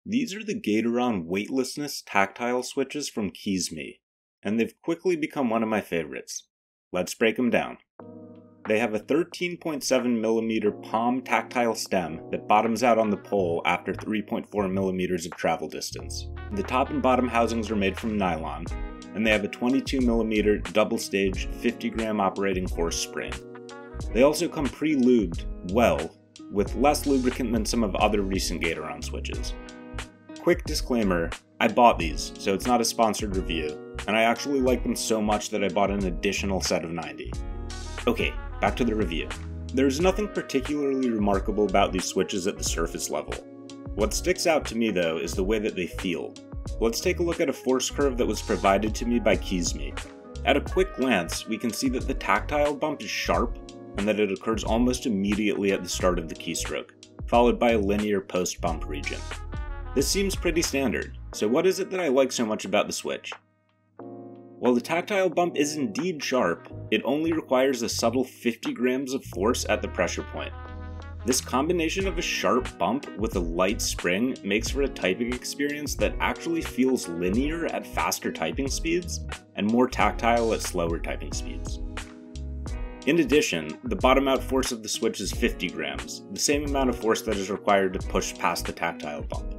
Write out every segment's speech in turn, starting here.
These are the Gateron Weightlessness tactile switches from Crema, and they've quickly become one of my favorites. Let's break them down. They have a 13.7mm POM tactile stem that bottoms out on the pole after 3.4mm of travel distance. The top and bottom housings are made from nylon, and they have a 22mm double-stage 50-gram operating force spring. They also come pre-lubed well, with less lubricant than some of other recent Gateron switches. Quick disclaimer, I bought these, so it's not a sponsored review, and I actually like them so much that I bought an additional set of 90. Okay, back to the review. There's nothing particularly remarkable about these switches at the surface level. What sticks out to me though is the way that they feel. Let's take a look at a force curve that was provided to me by Crema. At a quick glance, we can see that the tactile bump is sharp, and that it occurs almost immediately at the start of the keystroke, followed by a linear post-bump region. This seems pretty standard, so what is it that I like so much about the switch? While the tactile bump is indeed sharp, it only requires a subtle 50 grams of force at the pressure point. This combination of a sharp bump with a light spring makes for a typing experience that actually feels linear at faster typing speeds, and more tactile at slower typing speeds. In addition, the bottom-out force of the switch is 50 grams, the same amount of force that is required to push past the tactile bump.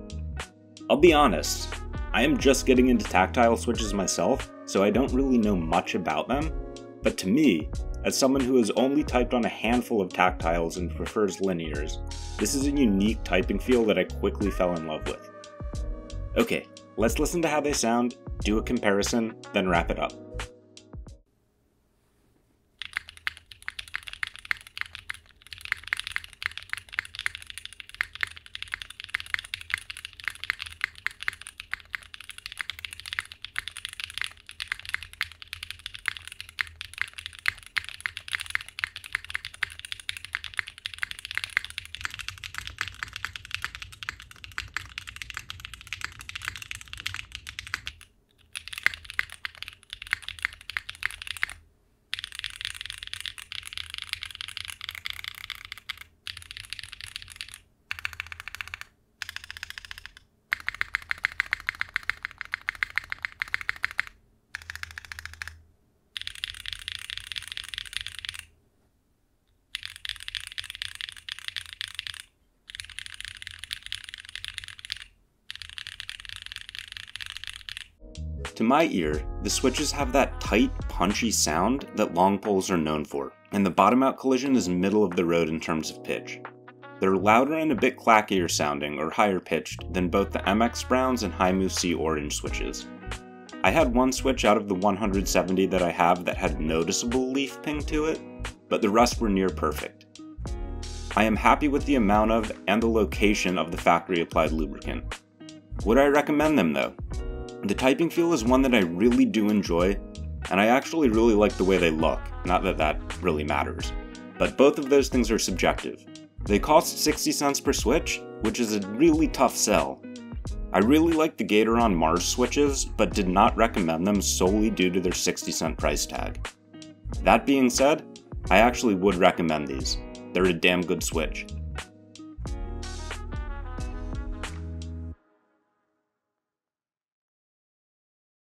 I'll be honest, I am just getting into tactile switches myself, so I don't really know much about them, but to me, as someone who has only typed on a handful of tactiles and prefers linears, this is a unique typing feel that I quickly fell in love with. Okay, let's listen to how they sound, do a comparison, then wrap it up. To my ear, the switches have that tight, punchy sound that long poles are known for, and the bottom-out collision is middle of the road in terms of pitch. They're louder and a bit clackier sounding, or higher pitched, than both the MX Browns and High C Orange switches. I had one switch out of the 170 that I have that had noticeable leaf ping to it, but the rest were near perfect. I am happy with the amount of, and the location of the factory-applied lubricant. Would I recommend them though? The typing feel is one that I really do enjoy, and I actually really like the way they look, not that that really matters. But both of those things are subjective. They cost 60 cents per switch, which is a really tough sell. I really like the Gateron Mars switches, but did not recommend them solely due to their 60-cent price tag. That being said, I actually would recommend these. They're a damn good switch.